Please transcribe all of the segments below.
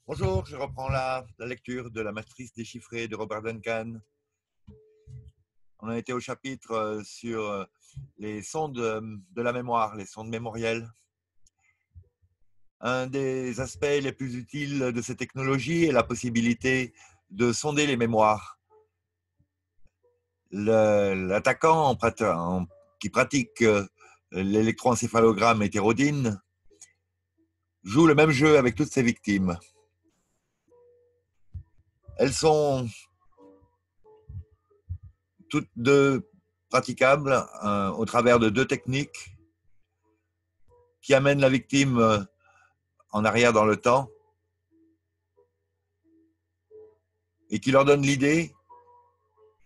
Bonjour, je reprends la lecture de la matrice déchiffrée de Robert Duncan. On a été au chapitre sur les sondes de la mémoire, les sondes mémorielles. Un des aspects les plus utiles de ces technologies est la possibilité de sonder les mémoires. L'attaquant qui pratique l'électroencéphalogramme hétérodyne joue le même jeu avec toutes ses victimes. Elles sont toutes deux praticables au travers de deux techniques qui amènent la victime en arrière dans le temps et qui leur donnent l'idée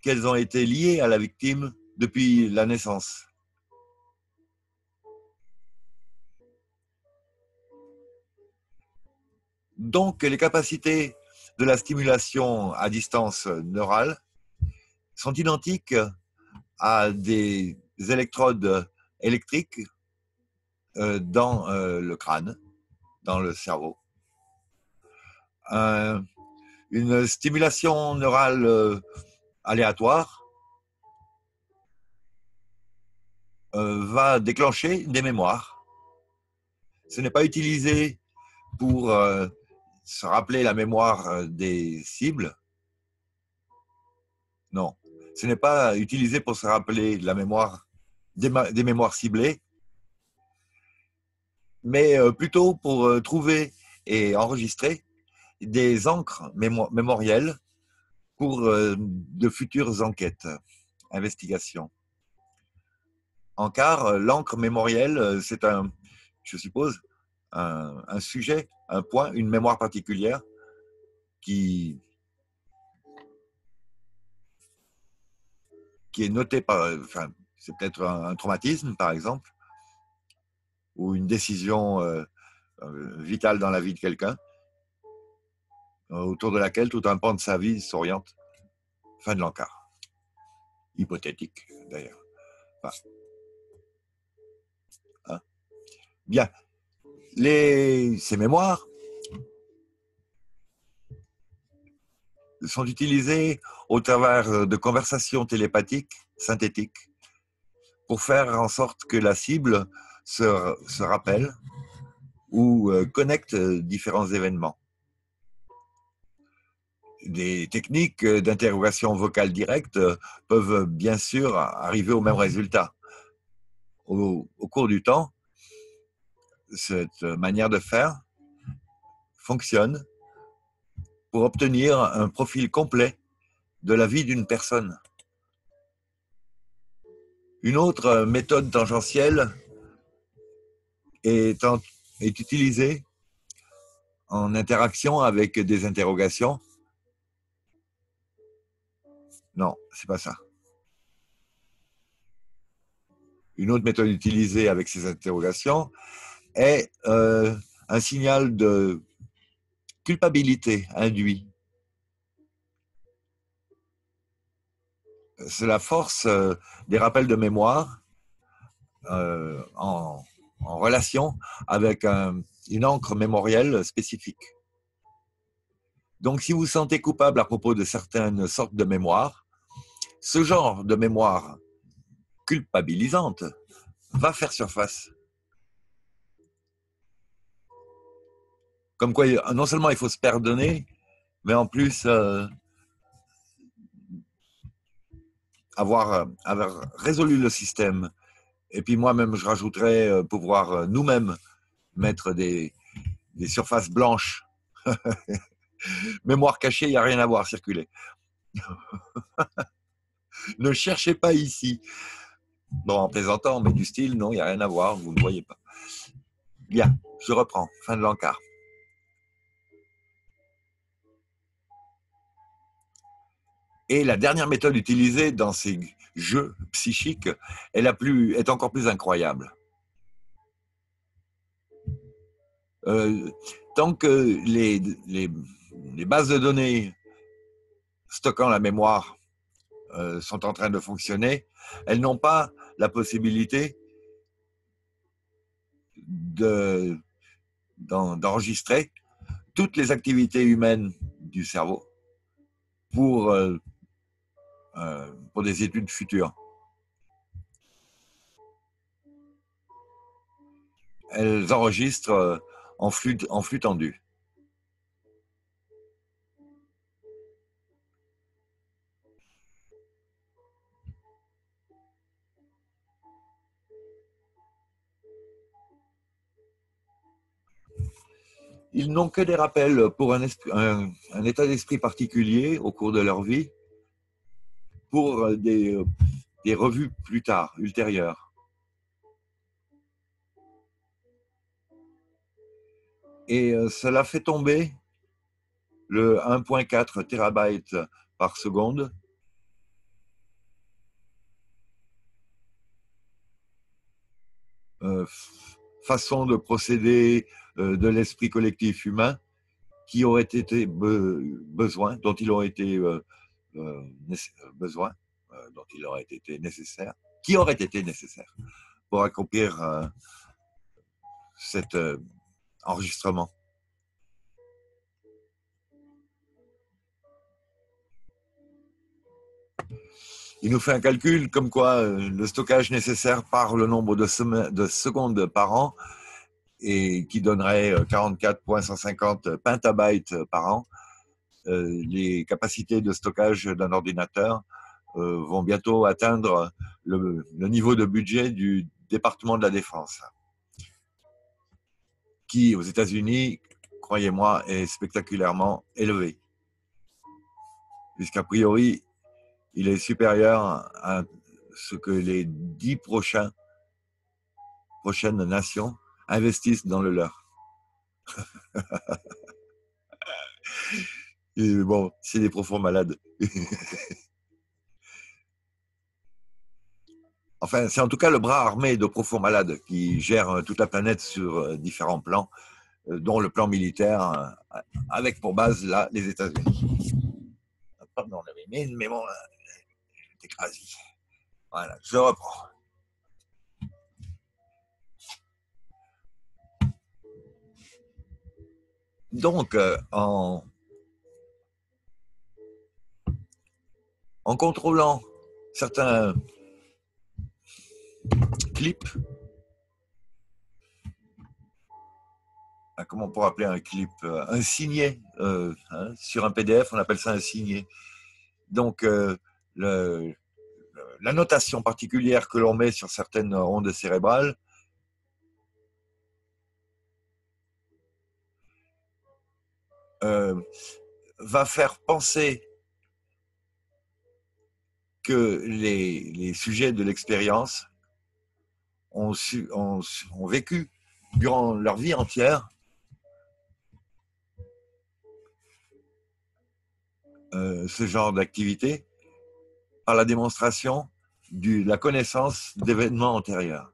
qu'elles ont été liées à la victime depuis la naissance. Donc, les capacités de la stimulation à distance neurale sont identiques à des électrodes électriques dans le crâne, dans le cerveau. Une stimulation neurale aléatoire va déclencher des mémoires. Ce n'est pas utilisé pour se rappeler la mémoire des cibles. Non, ce n'est pas utilisé pour se rappeler la mémoire des mémoires ciblées, mais plutôt pour trouver et enregistrer des encres mémorielles pour de futures enquêtes, investigations. En car, l'encre mémorielle, c'est je suppose, un sujet, un point, une mémoire particulière qui est notée par, enfin, c'est peut-être un traumatisme, par exemple, ou une décision vitale dans la vie de quelqu'un, autour de laquelle tout un pan de sa vie s'oriente. Fin de l'encart. Hypothétique, d'ailleurs. Enfin, hein. Bien. Ces mémoires sont utilisées au travers de conversations télépathiques, synthétiques, pour faire en sorte que la cible se rappelle ou connecte différents événements. Des techniques d'interrogation vocale directe peuvent bien sûr arriver au même résultat. Au cours du temps, cette manière de faire fonctionne pour obtenir un profil complet de la vie d'une personne. Une autre méthode tangentielle est utilisée en interaction avec des interrogations. Non, c'est pas ça. Une autre méthode utilisée avec ces interrogations est un signal de culpabilité induit. Cela force des rappels de mémoire en relation avec une encre mémorielle spécifique. Donc, si vous vous sentez coupable à propos de certaines sortes de mémoires, ce genre de mémoire culpabilisante va faire surface. Comme quoi, non seulement il faut se pardonner, mais en plus avoir résolu le système. Et puis moi-même, je rajouterais pouvoir nous-mêmes mettre des surfaces blanches. Mémoire cachée, il n'y a rien à voir, circuler. Ne cherchez pas ici. Bon, en plaisantant, mais du style, non, il n'y a rien à voir, vous ne voyez pas. Bien, je reprends, fin de l'encart. Et la dernière méthode utilisée dans ces jeux psychiques est encore plus incroyable. Tant que les bases de données stockant la mémoire sont en train de fonctionner, elles n'ont pas la possibilité d'enregistrer toutes les activités humaines du cerveau pour des études futures. Elles enregistrent en flux tendu. Ils n'ont que des rappels pour un état d'esprit particulier au cours de leur vie, pour des revues plus tard, ultérieures. Et cela fait tomber le 1,4 terabytes par seconde façon de procéder de l'esprit collectif humain qui aurait été besoin, dont il aurait été besoin, dont il aurait été nécessaire, qui aurait été nécessaire pour accomplir cet enregistrement. Il nous fait un calcul comme quoi le stockage nécessaire par le nombre de secondes par an et qui donnerait 44,150 pentabytes par an. Les capacités de stockage d'un ordinateur vont bientôt atteindre le niveau de budget du département de la Défense, qui aux États-Unis, croyez-moi, est spectaculairement élevé, puisqu'a priori, il est supérieur à ce que les 10 prochaines nations investissent dans le leur. Et bon, c'est des profonds malades. Enfin, c'est en tout cas le bras armé de profonds malades qui gère toute la planète sur différents plans, dont le plan militaire, avec pour base, là, les États-Unis. Pardon, on avait mis, mais bon, je t'écrase. Voilà, je reprends. Donc, en contrôlant certains clips, comment on pourrait appeler un clip, un signet, sur un PDF, on appelle ça un signet. Donc, la notation particulière que l'on met sur certaines ondes cérébrales va faire penser que les sujets de l'expérience ont vécu durant leur vie entière ce genre d'activité par la démonstration de la connaissance d'événements antérieurs.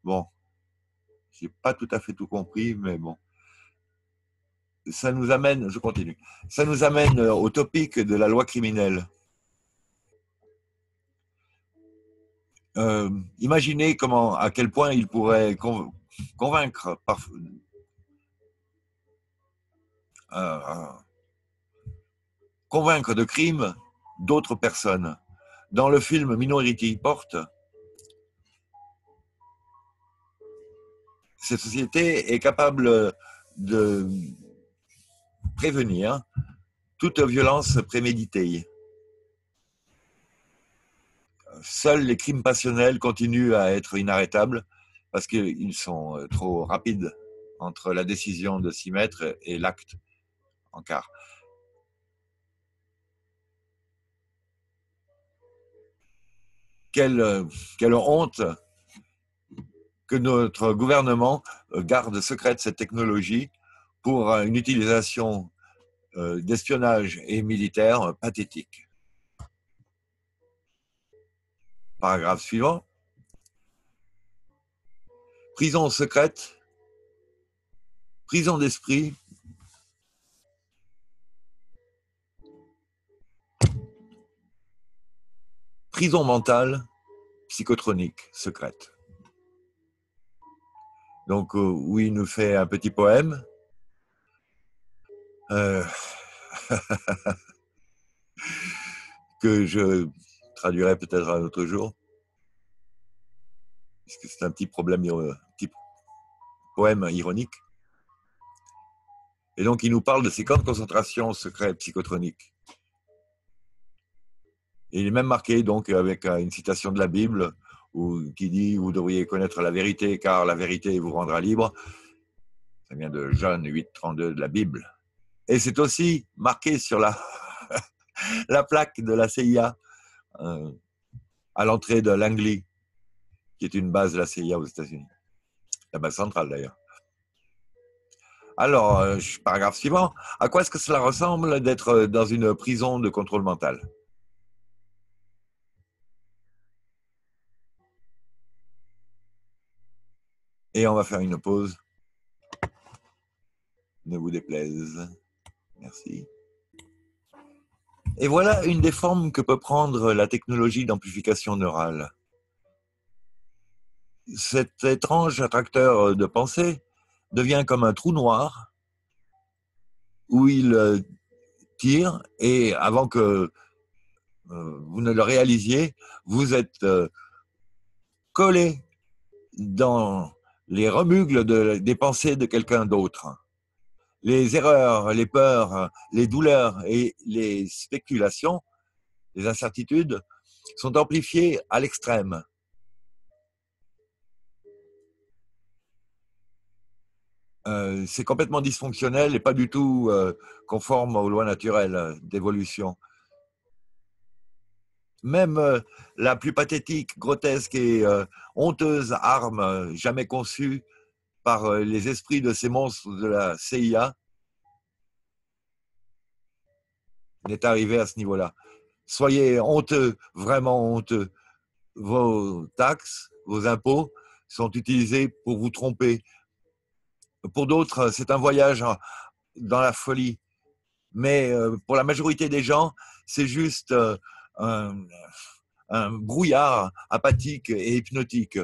Bon, j'ai pas tout à fait tout compris, mais bon. Ça nous amène, je continue, ça nous amène au topic de la loi criminelle. Imaginez à quel point il pourrait convaincre convaincre de crime d'autres personnes. Dans le film Minority Report, cette société est capable de prévenir toute violence préméditée. Seuls les crimes passionnels continuent à être inarrêtables parce qu'ils sont trop rapides entre la décision de s'y mettre et l'acte en quart. Quelle honte que notre gouvernement garde secrète cette technologie pour une utilisation d'espionnage et militaire pathétique. Paragraphe suivant. Prison secrète, prison d'esprit, prison mentale, psychotronique, secrète. Donc, où il nous fait un petit poème euh, que je traduirai peut-être un autre jour, puisque c'est un petit problème, un petit poème ironique. Et donc, il nous parle de ces camps de concentration secrets psychotroniques. Et il est même marqué donc avec une citation de la Bible qui dit « Vous devriez connaître la vérité, car la vérité vous rendra libre ». Ça vient de Jean 8, 32 de la Bible. Et c'est aussi marqué sur la plaque de la CIA à l'entrée de Langley, qui est une base de la CIA aux États-Unis. La base centrale d'ailleurs. Alors, paragraphe suivant. À quoi est-ce que cela ressemble d'être dans une prison de contrôle mental? Et on va faire une pause. Ne vous déplaise. Merci. Et voilà une des formes que peut prendre la technologie d'amplification neurale. Cet étrange attracteur de pensée devient comme un trou noir où il tire et avant que vous ne le réalisiez, vous êtes collé dans les remugles des pensées de quelqu'un d'autre. Les erreurs, les peurs, les douleurs et les spéculations, les incertitudes sont amplifiées à l'extrême. C'est complètement dysfonctionnel et pas du tout conforme aux lois naturelles d'évolution. Même la plus pathétique, grotesque et honteuse arme jamais conçue par les esprits de ces monstres de la CIA n'est arrivée à ce niveau-là. Soyez honteux, vraiment honteux. Vos taxes, vos impôts sont utilisés pour vous tromper. Pour d'autres, c'est un voyage dans la folie. Mais pour la majorité des gens, c'est juste un, un brouillard apathique et hypnotique.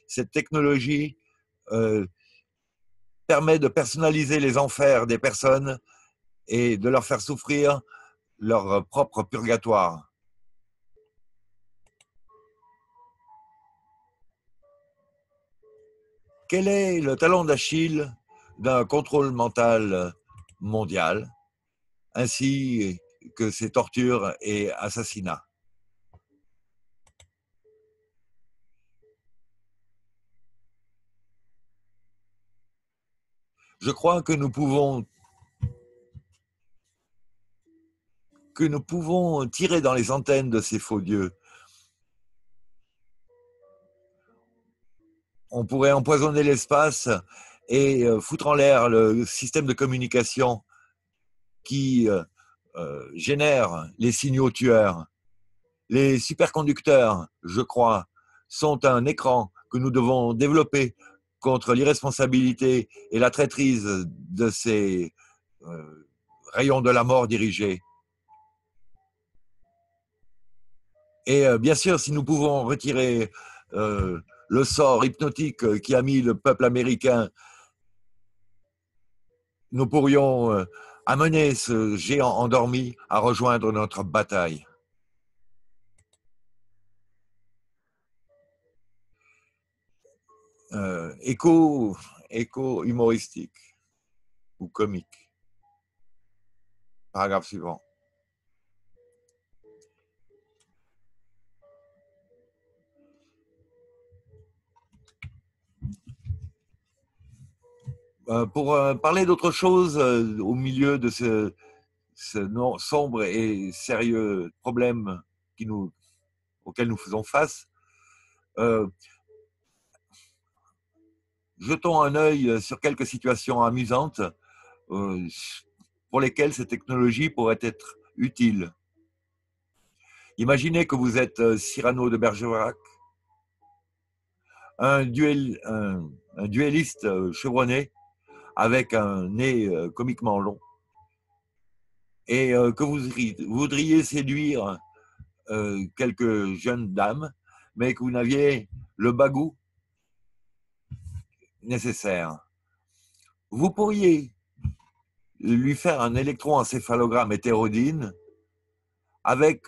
Cette technologie permet de personnaliser les enfers des personnes et de leur faire souffrir leur propre purgatoire. Quel est le talon d'Achille d'un contrôle mental mondial, ainsi que ses tortures et assassinats? Je crois que nous pouvons tirer dans les antennes de ces faux dieux. On pourrait empoisonner l'espace et foutre en l'air le système de communication qui génère les signaux tueurs. Les superconducteurs, je crois, sont un écran que nous devons développer contre l'irresponsabilité et la traîtrise de ces rayons de la mort dirigés. Et bien sûr, si nous pouvons retirer le sort hypnotique qui a mis le peuple américain, nous pourrions amener ce géant endormi à rejoindre notre bataille. Écho humoristique ou comique. Paragraphe suivant. Pour parler d'autre chose au milieu de ce sombre et sérieux problème auquel nous faisons face, jetons un œil sur quelques situations amusantes pour lesquelles cette technologie pourrait être utile. Imaginez que vous êtes Cyrano de Bergerac, un duelliste chevronné avec un nez comiquement long, et que vous voudriez séduire quelques jeunes dames, mais que vous n'aviez le bagou nécessaire. Vous pourriez lui faire un électroencéphalogramme hétérodyne avec,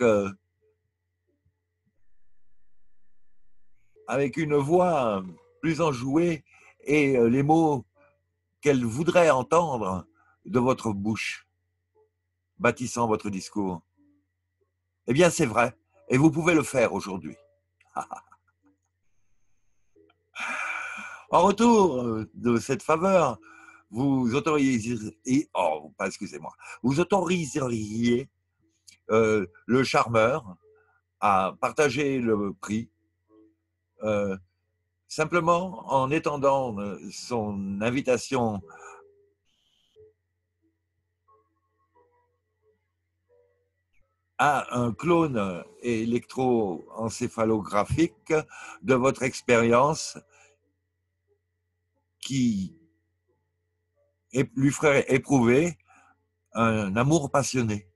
avec une voix plus enjouée et les mots qu'elle voudrait entendre de votre bouche, bâtissant votre discours. Eh bien, c'est vrai, et vous pouvez le faire aujourd'hui. En retour de cette faveur, vous autoriseriez, excusez-moi, vous autoriseriez le charmeur à partager le prix simplement en étendant son invitation à un clone électroencéphalographique de votre expérience qui lui ferait éprouver un amour passionné.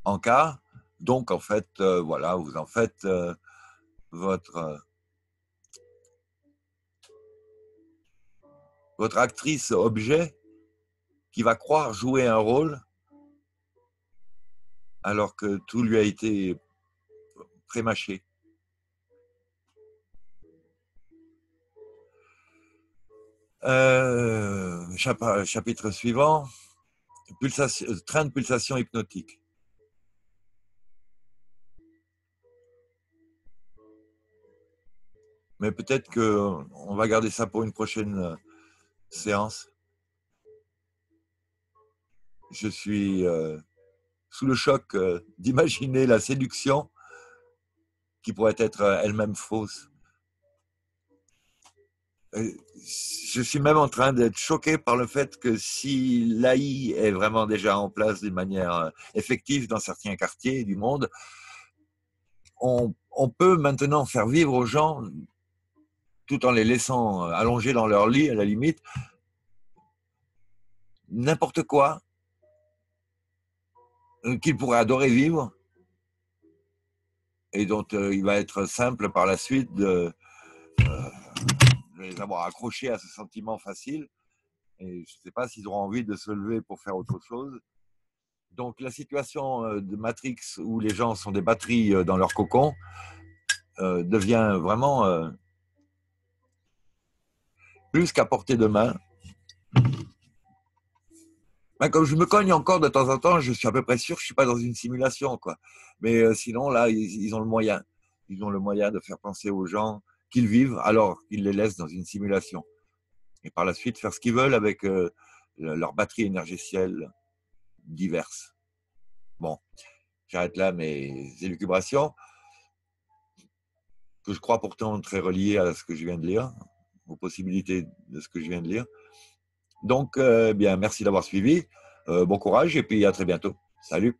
En cas, donc en fait, voilà, vous en faites votre actrice objet qui va croire jouer un rôle alors que tout lui a été prémâché. Chapitre suivant, train de pulsation hypnotique. Mais peut-être qu'on va garder ça pour une prochaine séance. Je suis sous le choc d'imaginer la séduction qui pourrait être elle-même fausse. Je suis même en train d'être choqué par le fait que si l'AI est vraiment déjà en place d'une manière effective dans certains quartiers du monde, on peut maintenant faire vivre aux gens, tout en les laissant allongés dans leur lit à la limite, n'importe quoi qu'ils pourraient adorer vivre et dont il va être simple par la suite de les avoir accrochés à ce sentiment facile. Et je ne sais pas s'ils auront envie de se lever pour faire autre chose. Donc la situation de Matrix où les gens sont des batteries dans leur cocon devient vraiment plus qu'à portée de main. Comme je me cogne encore de temps en temps, je suis à peu près sûr que je ne suis pas dans une simulation, quoi. Mais sinon, là, ils ont le moyen. Ils ont le moyen de faire penser aux gens qu'ils vivent alors qu'ils les laissent dans une simulation. Et par la suite, faire ce qu'ils veulent avec leur batterie énergétielle diverses. Bon, j'arrête là mes élucubrations, que je crois pourtant très reliées à ce que je viens de lire, aux possibilités de ce que je viens de lire. Donc, bien, merci d'avoir suivi. Bon courage et puis à très bientôt. Salut.